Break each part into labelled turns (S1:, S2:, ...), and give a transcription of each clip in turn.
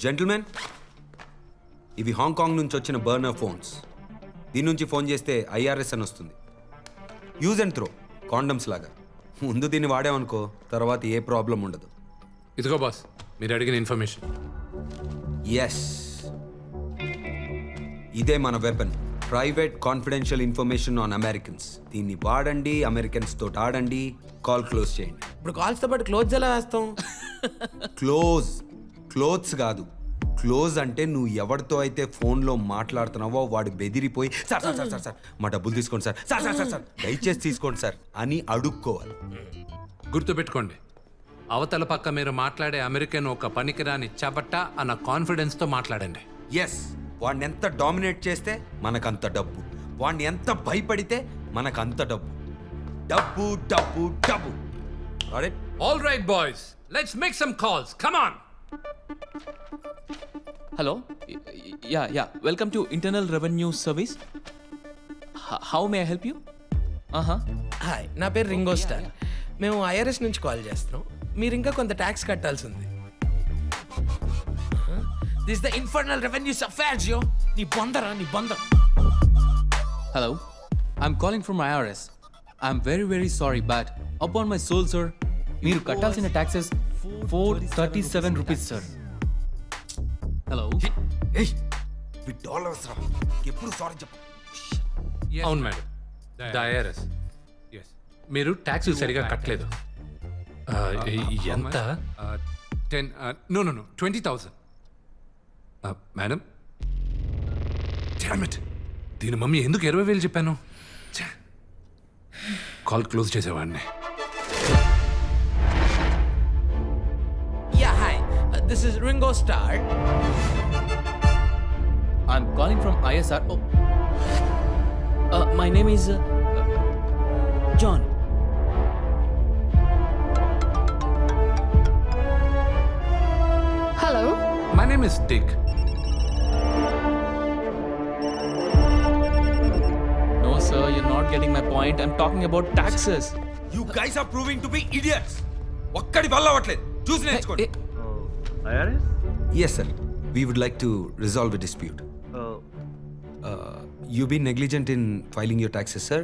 S1: Gentlemen, ఇవి Hong Kong నుంచి వచ్చిన బర్నర్ ఫోన్స్. దీని నుంచి ఫోన్ చేస్తే IRS అని వస్తుంది. యూజ్ అండ్ త్రో, కాండమ్స్ లాగా. ముందు దీన్ని వాడామనుకో, తర్వాత ఏ ప్రాబ్లం ఉండదు.
S2: ఇదిగో బాస్, మీరు అడిగిన ఇన్ఫర్మేషన్.
S1: ఎస్, ఇదే మన weapon. Private confidential information on Americans. దీన్ని వాడండి, అమెరికన్స్ తోటి ఆడండి, కాల్ క్లోజ్ చేయండి.
S3: ఇప్పుడు కాల్స్తో పాటు క్లోజ్ ఎలా వేస్తాం?
S1: క్లోజ్, క్లోత్స్ కాదు. క్లోజ్ అంటే నువ్వు ఎవరితో అయితే ఫోన్లో మాట్లాడుతున్నావో వాడు బెదిరిపోయి sir sir sir sir sir మా డబ్బులు తీసుకోండి sir, sir sir sir sir దయచేసి తీసుకోండి సార్ అని అడుక్కోవాలి.
S2: గుర్తుపెట్టుకోండి, అవతల పక్క మీరు మాట్లాడే అమెరికన్ ఒక పనికిరాని చబట్ట అన్న కాన్ఫిడెన్స్తో మాట్లాడండి.
S1: ఎస్, వాడిని ఎంత డామినేట్ చేస్తే మనకంత డబ్బు, వాడిని ఎంత భయపడితే మనకంత డబ్బు. డబ్బు డబ్బు డబ్బు.
S2: All right boys, let's make some calls. Come on.
S4: Hello? Yeah. Welcome to Internal Revenue Service. How may I help you?
S3: Hi, నా పేరు రింగో స్టార్. మేము IRS నుంచి కాల్ చేస్తున్నాం. మీరు ఇంకా కొంత ట్యాక్స్ కట్టాల్సి ఉంది. This the infernal revenue affairs యో. నీ బొందరా, నీ బొందర.
S4: Hello? I'm calling from IRS. I'm very sorry, but upon my soul, sir, మీరు కట్టాల్సిన taxes 437 rupees, sir. Hello?
S1: Dollars రా, ఎప్పుడు సారీ చెప్పు.
S2: అవును మేడం, IRS. మీరు ట్యాక్సీలు సరిగా కట్టలేదు. ఎంత? 20,000. మేడం, డామ్ ఇట్, దీని మమ్మీ ఎందుకు 20,000 చెప్పాను? కాల్ క్లోజ్ చేసేవాడిని.
S3: Yeah, hi, this is Ringo Starr.
S4: I'm calling from ISR. My name is John.
S5: Hello?
S2: My name is Dick.
S4: No, sir, you're not getting my point. I'm talking about taxes.
S1: You guys are proving to be idiots. ఒక్కడి వల్ల అవ్వట్లేదు, చూసి నేర్చుకోండి.
S6: IRS?
S1: Yes sir, we would like to resolve a dispute. You've been negligent in filing your taxes, sir.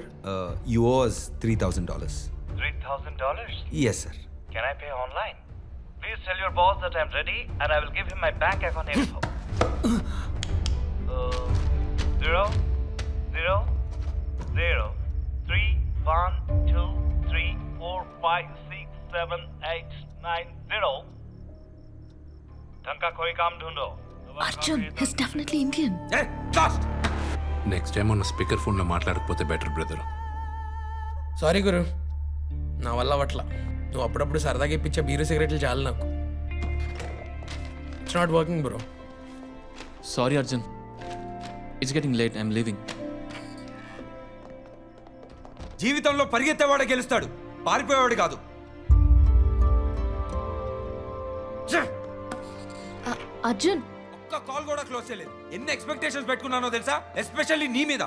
S1: You owe us $3,000.
S6: $3,000?
S1: Yes, sir.
S6: Can I pay online? Please tell your boss that I'm ready and I will give him my bank account info. 0 0 0 3 1 2 3 4 5 6 7 8 9 0. ढंग का कोई काम ढूंढो.
S5: Arjun, he's definitely Indian.
S1: Hey, last!
S2: Next time ఉన్న speaker ఫోన్లో మాట్లాడకపోతే better brother.
S3: Sorry గురు, నా వల్ల అవట్లా. నువ్వు అప్పుడప్పుడు సరదాగా ఇప్పించే బీరు సిగరెట్లు చాలు నాకు. It's not working bro.
S4: Sorry, Arjun. It's getting late. I'm leaving.
S1: జీవితంలో పరిగెత్తేవాడే గెలుస్తాడు, పారిపోయేవాడు కాదు.
S5: Arjun,
S1: ఒక్క కాల్ కూడా క్లోజ్ చేయలేదు. ఎన్ని ఎక్స్పెక్టేషన్స్ పెట్టుకున్నానో తెలుసా? ఎస్పెషల్లీ నీ మీద.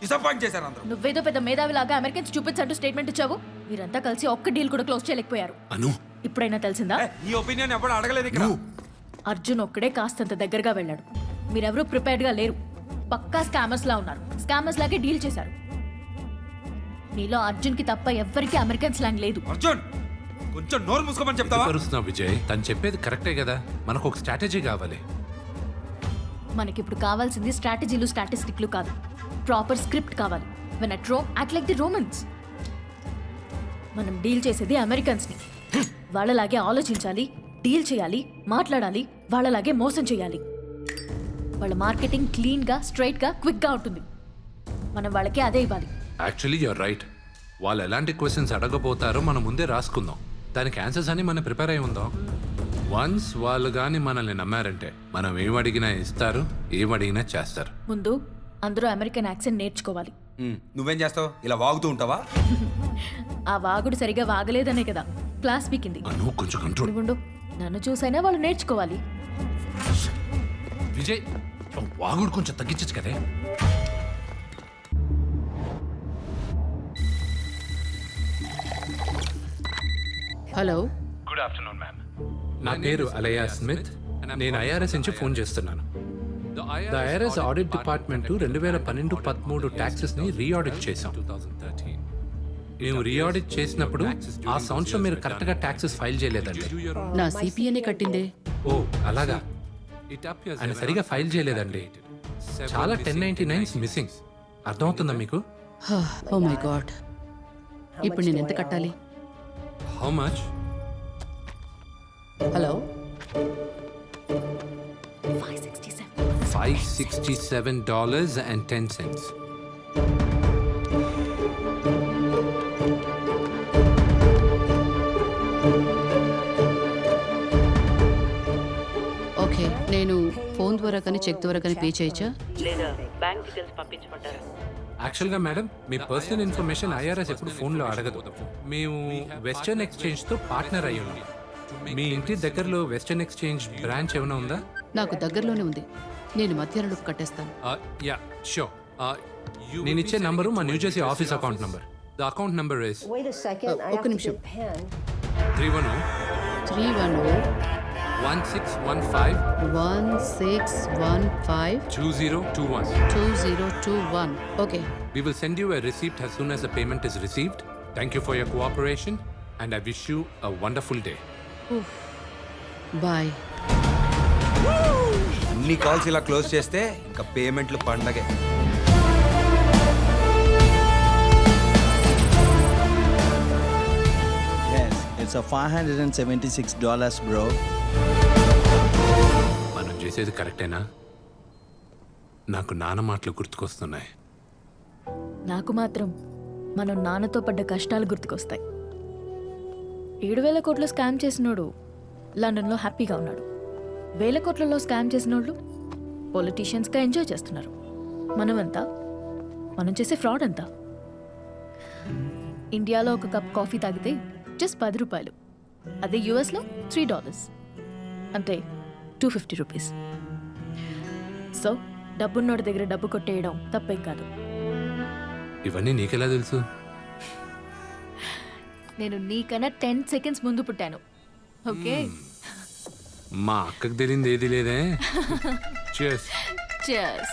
S1: డిసప్పాయింట్ చేశారు అందరూ.
S5: నువ్వేదో పెద్ద మేధావిలాగా అమెరికన్స్ చూపించంటూ స్టేట్మెంట్ ఇచ్చావు. మీరంతా కలిసి ఒక్క డీల్ కూడా క్లోజ్ చేయలేకపోయారు.
S2: అను,
S5: ఇప్పుడైనా తెలిసిందా?
S1: నీ ఒపీనియన్ ఎప్పుడు అడగలేదు ఇక్కడ.
S5: అర్జున్ ఒక్కడే కాస్తంత దగ్గరగా వెళ్ళాడు. మీరెవరూ ప్రిపేర్డ్గా లేరు. పక్కా స్కామర్స్ లా ఉన్నారు. స్కామర్స్ లాగే డీల్ చేశారు. మీలో అర్జున్ కి తప్ప ఎవ్వరికి అమెరికన్ స్లాంగ్ లేదు.
S1: అర్జున్, కొంచెం నోరు మూసుకోమని చెప్తావా?
S2: కరుస్తున్నావు విజయ్, తను చెప్పేది కరెక్టే కదా. మనకు ఒక స్ట్రాటజీ కావాలి.
S5: మనకిప్పుడు కావాల్సింది స్ట్రాటజీలు స్టాటిస్టిక్లు కాదు, ప్రాపర్ స్క్రిప్ట్ కావాలి. When at Rome act like the Romans. మనం డీల్ చేసేది అమెరికన్స్ని. వాళ్ళలాగే ఆలోచించాలి, డీల్ చేయాలి, మాట్లాడాలి, వాళ్ళలాగే మోసం చేయాలి. వాళ్ళ మార్కెటింగ్ క్లీన్గా, స్ట్రైట్గా, క్విక్గా ఉంటుంది. మనం వాళ్ళకి అదే ఇవ్వాలి.
S2: Actually you're right. వాళ్ళు ఎలాంటి క్వశ్చన్స్ అడగబోతారో మనం ముందే రాసుకుందాం. దానికి ఆన్సర్స్ అని మనం ప్రిపేర్ అయి ఉందాం. వన్స్ వాళ్ళు కానీ మనల్ని నమ్మారంటే మనం ఏమడిగినా ఇస్తారు, ఏమడిగినా చేస్తారు.
S5: ముందు అందరూ అమెరికన్ యాక్సెంట్ నేర్చుకోవాలి.
S1: నువ్వేం చేస్తావు? ఇలా వాగుతూ ఉంటావా?
S5: ఆ వాగుడు సరిగా వాగలేదనే కదా క్లాస్ పీకింది.
S2: అను, కొంచెం కంట్రోల్.
S5: నువ్వుండు, నన్ను చూసైనా వాళ్ళు నేర్చుకోవాలి.
S2: విజయ్, వాగుడు కొంచెం తగ్గించచ్చు కదే.
S5: హలో.
S6: Good afternoon, ma'am.
S2: నా పేరు అలయా స్మిత్. నేను ఐఆర్ఎస్ నుంచి ఫోన్ చేస్తున్నాను. The IRS audit department 2012-13 taxes ని రీఆడిట్ చేశాం. మేము రీఆడిట్ చేసినప్పుడు ఆ సంవత్సరం మీరు కరెక్ట్ గా ట్యాక్సెస్ ఫైల్ చేయలేదండి.
S7: నా సిపిఎనే కట్టిందే.
S2: ఓ అలాగా, ఆయన సరిగా ఫైల్ చేయలేదండి. చాలా 1099s మిస్సింగ్. అర్థమవుతుందా మీకు?
S7: ఓ మై గాడ్, ఇప్పుడు నేను ఎంత కట్టాలి?
S2: How much?
S7: హలో,
S2: $567.10.
S7: ఓకే, నేను ఫోన్ ద్వారా కానీ చెక్ ద్వారా కానీ పే చేయొచ్చా?
S8: లేదా బ్యాంక్ డీటెయిల్స్ పంపించమంటారా?
S2: యాక్చువల్గా మేడం, మీ పర్సనల్ ఇన్ఫర్మేషన్ ఐఆర్ఎస్ ఎప్పుడు ఫోన్లో అడగదు. మేము వెస్టర్న్ ఎక్స్చేంజ్ తో పార్ట్నర్ అయ్యి ఉన్నాం. మీ ఇంటి దగ్గరలో వెస్టర్న్ ఎక్స్చేంజ్ బ్రాంచ్ ఏమైనా ఉందా?
S7: నాకు దగ్గరలోనే ఉంది, నేను మధ్యాహ్నంలోపు కట్టేస్తాను.
S2: Yeah sure. నేను ఇచ్చే నంబరు మా New Jersey office account number. The account number is
S9: Wait a second. I
S7: ఒక్క
S9: have to
S7: నిమిషం.
S9: get pen.
S2: 310-1615-2021.
S7: 310-1615-2021. Okay,
S2: We will send you a receipt as soon as the payment is received. Thank you for your cooperation and I wish you a wonderful day.
S7: Bye.
S1: అన్ని calls ఇలా close చేస్తే ఇంకా పేమెంట్లు పండగే.
S10: Yes, it's a $576, bro.
S2: మనం చేసేది కరెక్టేనా? నాకు నాన్న మాటలు గుర్తుకొస్తున్నాయి.
S5: నాకు మాత్రం మనం నాన్నతో పడ్డ కష్టాలు గుర్తుకొస్తాయి. 7,000 కోట్లు స్కామ్ చేసినోడు లండన్లో హ్యాపీగా ఉన్నాడు. 1,000 కోట్లలో స్కామ్ చేసినోళ్ళు పొలిటీషియన్స్గా ఎంజాయ్ చేస్తున్నారు. మనమంతా మనం చేసే ఫ్రాడ్ అంతా. ఇండియాలో ఒక కప్ కాఫీ తాగితే జస్ట్ 10 రూపాయలు, అదే యూఎస్లో $3, అంటే 250 రూపీస్. సో డబ్బున్నోడి దగ్గర డబ్బు కొట్టేయడం తప్పేం కాదు.
S2: ఇవన్నీ నీకెలా తెలుసు?
S5: నేను నీకన్నా 10 సెకండ్స్ ముందు పుట్టాను. ఓకే,
S2: మా అక్కకు తెలియదు ఏది లేదే. Cheers.
S5: cheers.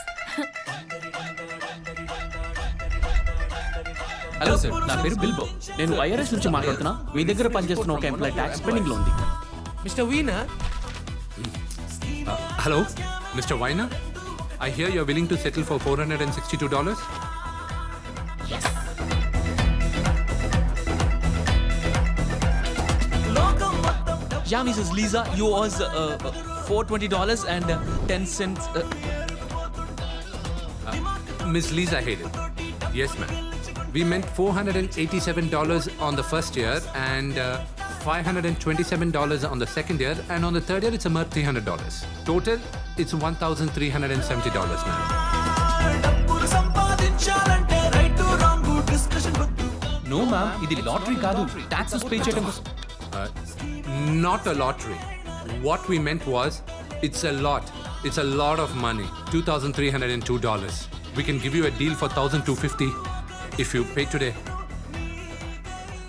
S4: హలో సార్, నా పేరు బిల్బో. నేను ఐఆర్ఎస్ నుంచి మాట్లాడుతున్నా. మీ దగ్గర పనిచేస్తున్న ఒక ఎంప్లాయ్ ట్యాక్స్ పెండింగ్ లో ఉంది.
S3: Mister vena,
S2: Hello, Mr. Weiner. I hear you're willing to settle for $462.
S4: Yeah, Mrs. Lisa, you owes $420 and 10 cents.
S2: Miss Lisa Hayden. Yes, ma'am. We meant $487 on the first year and $527 on the second year, and on the third year it's a mere $300. Total, it's $1,370, ma'am.
S4: No, ma'am, ఇది lottery కాదు. Taxes pay చేయడం కోసం.
S2: Not a lottery. What we meant was, it's a lot. It's a lot of money. $2,302. We can give you a deal for $1,250 if you pay today.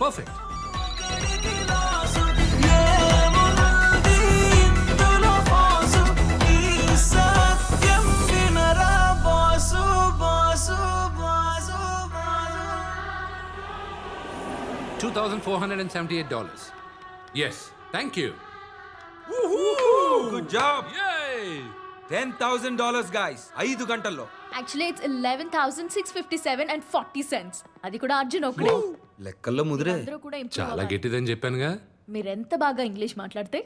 S2: Perfect. $2,478. Yes, thank you.
S1: Good job.
S2: Yay!
S1: $10,000 guys. 5 గంటల్లో.
S5: Actually it's 11,657.40. అది కూడా అర్జున్ ఒకడే.
S1: లెక్కల్లో ముదిరే.
S5: అందరూ కూడా improve
S2: చాలా
S5: అవ్వాలి.
S2: గట్టిదని చెప్పానుగా.
S5: మీరెంత బాగా ఇంగ్లీష్ మాట్లాడితే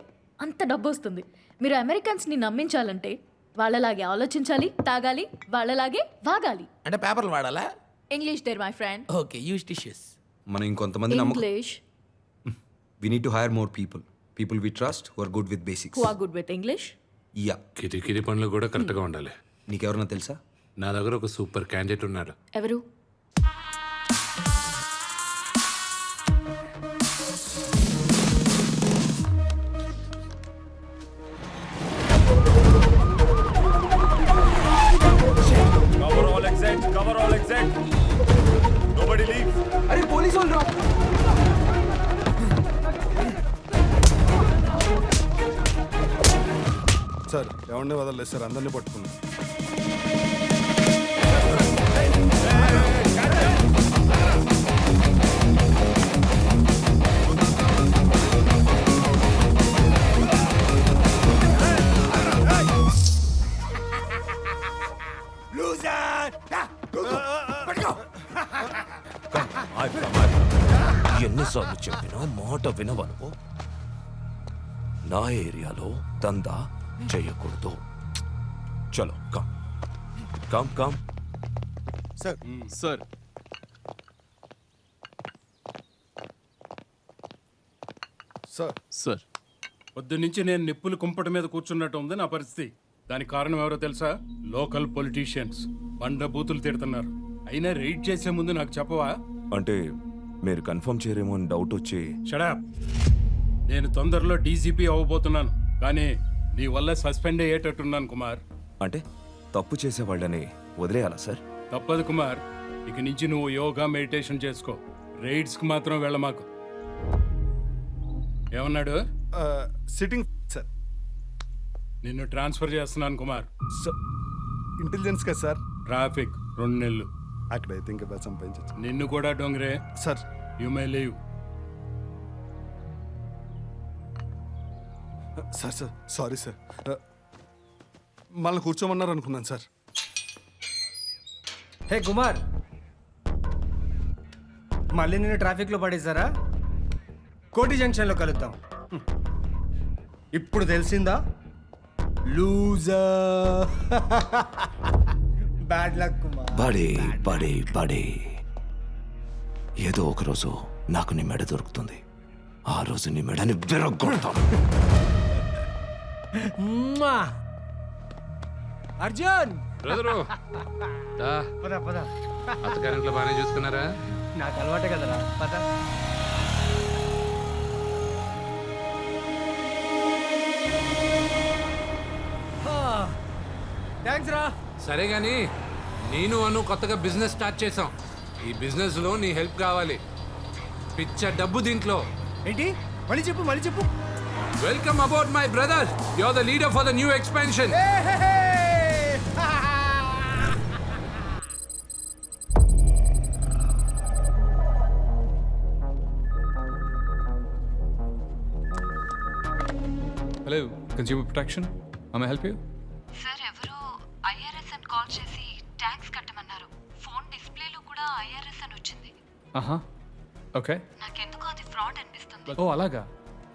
S5: అంత డబ్బు వస్తుంది. మీరు అమెరికన్స్ ని నమ్మించాలంటే వాళ్ళలాగే ఆలోచించాలి, తాగాలి, వాళ్ళలాగే వాగాలి.
S3: అంటే పేపర్లు వాడాలా?
S5: English there my friend.
S3: Okay, use tissues.
S1: మనం ఇంకొంతమంది నమ్మకం.
S5: English
S1: We need to hire more people. People we trust who are good with basics.
S5: who are good with English.
S1: Yeah.
S2: కిరికిరి పనులు కూడా కరెక్ట్గా ఉండాలి.
S1: నీకెవరన్నా తెలుసా?
S2: నా దగ్గర ఒక సూపర్ క్యాండిడేట్ ఉన్నాడు.
S5: ఎవరు?
S11: Cover all exit. Nobody leave.
S3: అరే పోలీసు వాళ్ళు రా.
S11: సార్ ఎవరిని వదలలేదు సార్, అందరినీ పట్టుకున్నాం.
S9: ఎన్నిసార్లు చెప్పినా మాట వినవా నువ్వు? నా ఏరియాలో దందా చేయకూడదు. చలో come come come.
S11: Sir
S4: sir
S11: sir
S4: sir
S12: పొద్దున్నుంచి నేను నిప్పులు కుంపటి మీద కూర్చున్నట్టు ఉంది నా పరిస్థితి. దానికి కారణం ఎవరో తెలుసా? లోకల్ పొలిటీషియన్స్ బండ బూతులు తిడుతున్నారు. అయినా రైడ్ చేసే ముందు నాకు చెప్పవా?
S9: అంటే మీరు కన్ఫర్మ్ చేయరేమో అని డౌట్ వచ్చి.
S12: షడాప్. నేను తొందరలో డీజీపీ అవ్వబోతున్నాను, కానీ నీ వల్ల సస్పెండ్ అయ్యేటట్టున్నాను కుమార్.
S9: అంటే తప్పు చేసే వాళ్ళని వదిలేయాలా సార్?
S12: తప్పదు కుమార్, ఇక నుంచి నువ్వు యోగా మెడిటేషన్ చేసుకో, రైడ్స్కి మాత్రం వెళ్ళమాకు. ఏమన్నాడు?
S11: Sitting sir.
S12: నిన్ను ట్రాన్స్ఫర్ చేస్తున్నాను కుమార్.
S11: ఇంటెలిజెన్స్ కదా సార్.
S12: ట్రాఫిక్ 2 నెలలు.
S11: అక్కడైతే ఇంకా బాగా సంపాదించచ్చు
S12: నిన్ను కూడా Dongre.
S11: Sir.
S12: You may leave.
S11: Sir sorry sir. మళ్ళీ కూర్చోమన్నారు అనుకున్నాను సార్.
S3: హే కుమార్, మళ్ళీ నిన్ను ట్రాఫిక్లో పడేశారా? కోటి జంక్షన్లో కలుద్దాం. ఇప్పుడు తెలిసిందా? లూజర్. Bad luck Kumar.
S9: బడే బడే బడే. ఏదో ఒక రోజు నాకు నీ మెడ దొరుకుతుంది. ఆ రోజు నీ మెడని విరగొడతాను.
S3: అర్జున్,
S2: బ్రదరు
S3: పద పద.
S2: అత్తగారింట్లో బాగానే చూసుకున్నారా?
S3: నాకు అలవాటే కదరా, పద. థ్యాంక్స్ రా.
S2: సరే గాని నేను అను కొత్తగా బిజినెస్ స్టార్ట్ చేసాం. ఈ బిజినెస్ లో నీ హెల్ప్ కావాలి. పిచ్చ డబ్బు దీంట్లో.
S3: ఏంటి? మళ్ళీ చెప్పు.
S2: Welcome about my brother. You are the leader for the new expansion.
S4: Hello, consumer protection. I help you?
S5: Sir, ఎవరో ఐఆర్ఎస్ అని కాల్ చేసి ట్యాక్స్ కట్టమన్నారు. ఫోన్ డిస్ప్లేలో కూడా ఐఆర్ఎస్ అని వచ్చింది.
S4: ఆహా, ఓకే.
S5: నాకెందుకో అది ఫ్రాడ్ అనిపిస్తుంది.
S4: ఓ అలాగా,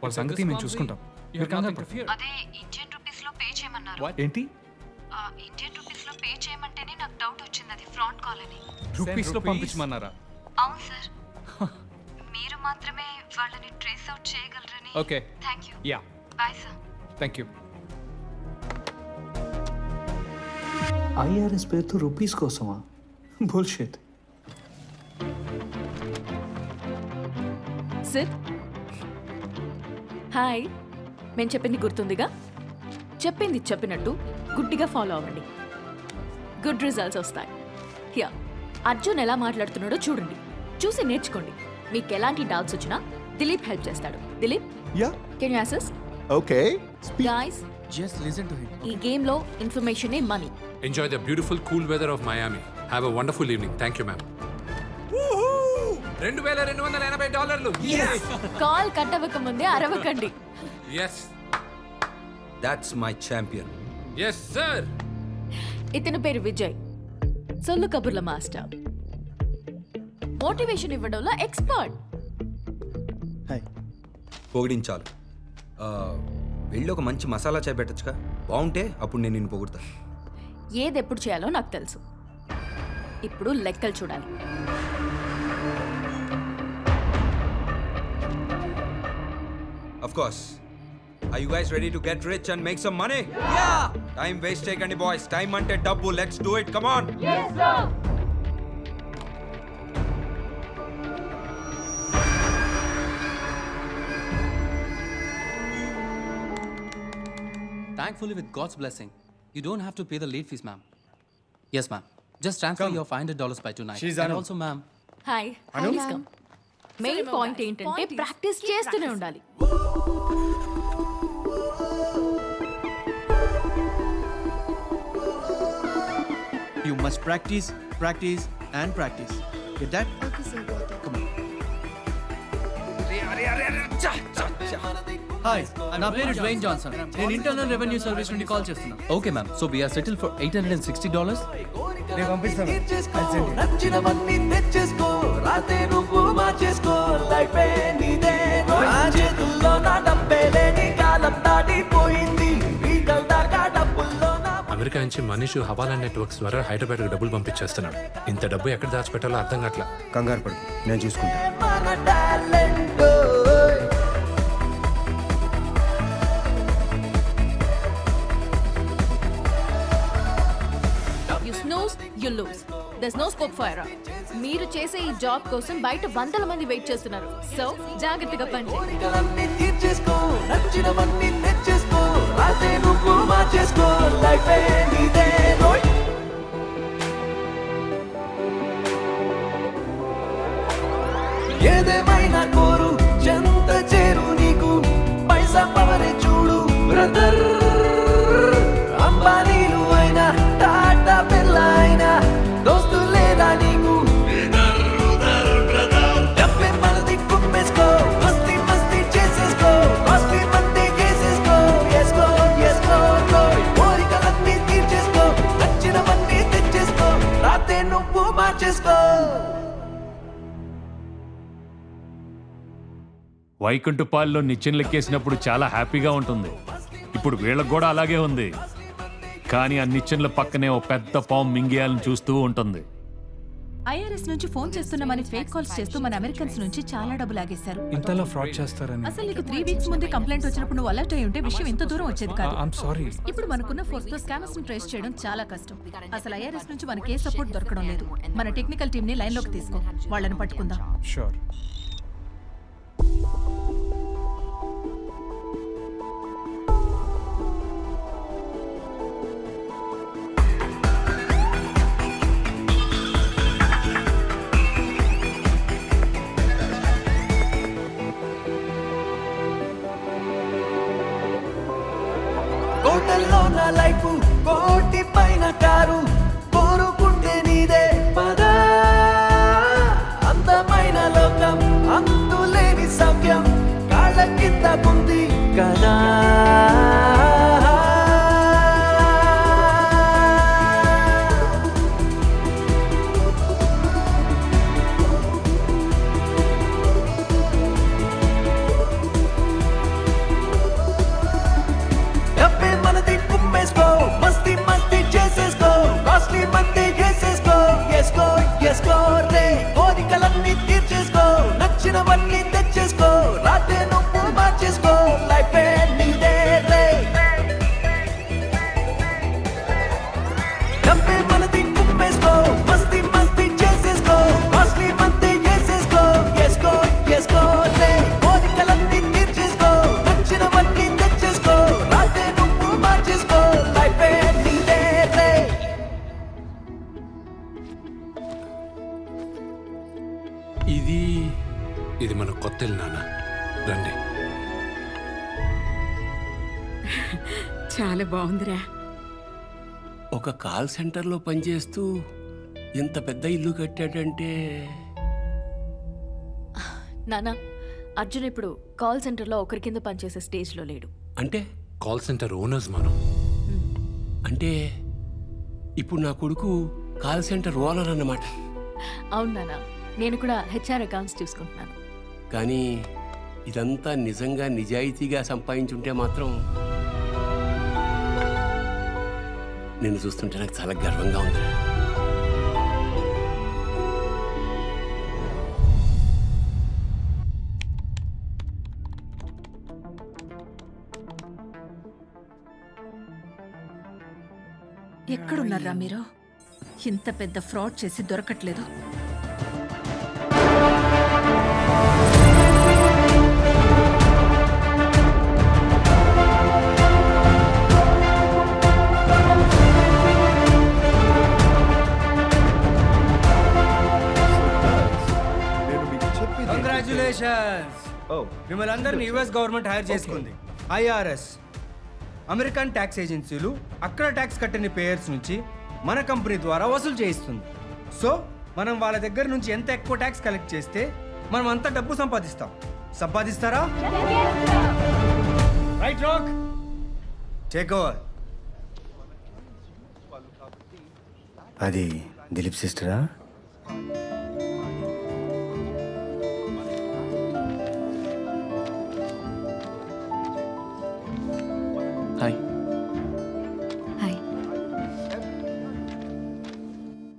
S4: వాళ్ళ సంగతి మేము చూసుకుంటాం. మీరు కంగారు పడకండి.
S5: అదే ఇండియన్ రూపీస్ లో పే చేయమన్నారు.
S4: ఏంటి?
S5: ఇండియన్ రూపీస్ లో పే చేయమంటేనే నాకు డౌట్ వచ్చింది అది ఫ్రాడ్ కాల్ అని.
S4: రూపీస్ లో పంపించమన్నారా?
S5: అవును సార్. మీరు మాత్రమే వాళ్ళని ట్రేస్ అవుట్ చేయగలరని.
S4: Okay,
S5: thank you.
S4: Yeah,
S5: bye sir.
S4: Thank you.
S10: IRS పేరుతో రూపీస్ కోసమా? బుల్షిట్.
S5: Sir hi. మేము చెప్పింది గుర్తుందిగా? చెప్పింది చెప్పినట్టు గుడ్డిగా ఫాలో అవ్వండి. గుడ్ రిజల్ట్స్ వస్తాయి. యా, అర్జున్ ఎలా మాట్లాడుతున్నాడో చూడండి, చూసి నేర్చుకోండి. మీకు ఎలాంటి డౌట్స్ వచ్చినా దిలీప్ హెల్ప్ చేస్తాడు. Dilip,
S10: yeah,
S5: can you assist?
S10: Okay.
S5: Guys,
S4: just listen to him.
S5: ఈ గేమ్ లో ఇన్ఫర్మేషన్ ఏ money.
S2: Enjoy the beautiful cool weather of Miami. Have a wonderful evening. Thank you ma'am. $2280.
S5: Call cut అవ్వక ముందే అరవకండి.
S2: Yes.
S1: That's my champion.
S2: Yes, sir.
S5: ఇతని పేరు విజయ్, సొల్లు కబుర్ల మాస్టర్, మోటివేషన్ ఇవ్వడంలో ఎక్స్పర్ట్.
S10: హాయ్.
S1: పొగిడించాలు. వెళ్ళి ఒక మంచి మసాలా చాయ్ పెట్టచ్చుగా, బాగుంటే అప్పుడు నేను నిన్ను పొగుడతా.
S5: ఏది ఎప్పుడు చేయాలో నాకు తెలుసు. ఇప్పుడు లెక్కలు చూడాలి.
S1: Of course. Are you guys ready to get rich and make some money? Yeah! Time waste చేయకండి boys. Time అంటే డబ్బు. Let's do it. Come on.
S5: Yes, sir.
S4: Thankfully, with God's blessing, you don't have to pay the late fees, ma'am. Yes, ma'am. Just transfer your $500 by tonight.
S3: She's
S4: and
S3: Anu.
S4: also, ma'am.
S5: Hi. Please come. Main point ఏంటంటే practice చేస్తూనే ఉండాలి.
S10: You must practice, practice, and practice. Get that?
S5: Okay sir
S10: Come on. Hi,
S4: నా పేరు Dwayne Johnson. నేను internal revenue service నుండి call చేస్తున్నా. Okay ma'am. So we are settle for $860.
S3: నచ్చినవన్నీ తెచ్చేసుకో రాతే నువ్వు మార్చేసుకో లైఫ్ నీదే నా చేతుల్లో నా డబ్బే లేని కాలం దాటిపోయింది వీటల్ దాకా డబ్బుల్లో నా
S2: అమెరికా నుంచి మనిషి హవాలా నెట్వర్క్స్ ద్వారా హైదరాబాద్కి డబ్బులు పంపించేస్తున్నాడు. ఇంత డబ్బు ఎక్కడ దాచిపెట్టాలో అర్థం కావట్లా.
S1: కంగారు పడు, నేను చూసుకుంటా.
S3: మన talent
S5: you snooze you lose. There's no scope for error. మీరు చేసే ఈ జాబ్ కోసం బయట వందల మంది వెయిట్ చేస్తున్నారు. సో జాగ్రత్తగా పనిచేయండి.
S3: కోరికలన్నీ తీర్చేసుకో నచ్చినవన్నీ తెచ్చేసుకో రాతే నువ్వు మార్చేసుకో లైఫ్ నీదే రోయ్ ఏదేమైనా కోరు చెంత చేరు నీకు పైసా పవరే చూడు బ్రదర్ అంబానీలు అయినా టాటా బిర్లా అయినా దోస్తు లేదా నీకు డబ్బే మనది కుమ్మేసుకో మస్తి మస్తి చేసేసుకో కాస్ట్లీ మంది చేసేసుకో ఎస్కో ఎస్కో కోరికలన్నీ తీర్చేసుకో నచ్చినవన్నీ తెచ్చేసుకో రాతే నువ్వు మార్చేసుకో
S12: వైకుంఠపాల్లో నిచ్చెన లెక్కేసినప్పుడు చాలా హ్యాపీగా ఉంటుంది. ఇప్పుడు వీళ్ళకి కూడా అలాగే ఉంది. కానీ ఆ నిచ్చెనల పక్కనే ఓ పెద్ద పాము మింగేయాలని చూస్తూ ఉంటుంది.
S7: ఐఆర్ఎస్ నుంచి ఫోన్ చేస్తున్నామని ఫేక్ కాల్స్ చేస్తూ మన అమెరికన్స్ నుంచి చాలా డబ్బు లాగేశారు.
S11: ఇంతలా ఫ్రాడ్ చేస్తారని
S7: అసలు నీకు 3 వీక్స్ ముందే కంప్లైంట్ వచ్చినప్పుడు నువ్వు అలర్ట్ అయి ఉంటే విషయం ఇంత దూరం వచ్చేది కాదు.
S11: I'm sorry.
S7: ఇప్పుడు మనకున్న ఫోర్స్ తో స్కామర్స్ ని ట్రేస్ చేయడం చాలా కష్టం. అసలు ఐఆర్ఎస్ నుంచి మనకి ఏ సపోర్ట్ దొరకడం లేదు. మన టెక్నికల్ టీం ని లైన్ లోకి తీసుకో, వాళ్ళని పట్టుకుందాం.
S11: షూర్.
S3: కోటల్లో నా లైఫ్ కోటి పైన కారు కోరుకుంటే నీదే పదా అందమైన లోకం అంతులేని సౌఖ్యం కాళ్ళ కింద ఉంది కదా డబ్బే మనది కుమ్మేసుకో మస్తి మస్తి చేసేసుకో కాస్ట్లీ మంది చేసేసుకో ఎస్కో ఎస్కో రే కోరికలన్నీ తీర్చేసుకో నచ్చినవన్నీ తెచ్చేసుకో రాతే నువ్వు మార్చేసుకో లైఫ్ నీదే రే డబ్బే మనది కుమ్మేసుకో మస్తి మస్తి చేసేసుకో కాస్ట్లీ మంది చేసేసుకో ఎస్కో ఎస్కో రే కోరికలన్నీ తీర్చేసుకో నచ్చినవన్నీ తెచ్చేసుకో రాతే నువ్వు మార్చేసుకో లైఫ్ నీదే రే
S2: ఇది మన కొత్త ఇల్లు నాన్న. రండి.
S7: చాలా బాగుందిరా.
S3: ఒక కాల్ సెంటర్లో పనిచేస్తూ ఇంత పెద్ద ఇల్లు కట్టాడంటే
S5: నానా, అర్జున్ ఇప్పుడు కాల్ సెంటర్లో ఒకరి కింద పనిచేసే స్టేజ్లో లేడు.
S3: అంటే
S2: కాల్ సెంటర్ ఓనర్స్ మనం.
S3: అంటే ఇప్పుడు నా కొడుకు కాల్ సెంటర్ ఓనర్ అన్నమాట.
S5: అవును నానా, నేను కూడా హెచ్ఆర్ అకౌంట్స్ చూసుకుంటున్నాను.
S3: కానీ ఇదంతా నిజంగా నిజాయితీగా సంపాదించుంటే మాత్రం నేను చూస్తుంటే నాకు చాలా గర్వంగా ఉంది.
S7: ఎక్కడున్నారా మీరు? ఇంత పెద్ద ఫ్రాడ్ చేసి దొరకట్లేదు.
S10: కంగ్రాచులేషన్స్. మిమ్మల్ని అందరినీ యుఎస్ గవర్నమెంట్ హైర్ చేసుకుంది. ఐఆర్ఎస్ అమెరికన్ ట్యాక్స్ ఏజెన్సీలు అక్కడ ట్యాక్స్ కట్టని పేయర్స్ నుంచి
S3: మన కంపెనీ ద్వారా వసూలు చేయిస్తుంది. సో మనం వాళ్ళ దగ్గర నుంచి ఎంత ఎక్కువ ట్యాక్స్ కలెక్ట్ చేస్తే మనం అంత డబ్బు సంపాదిస్తాం. సంపాదిస్తారా? Right rock, take over. అది దిలీప్ సిస్టరా?
S4: హాయ్.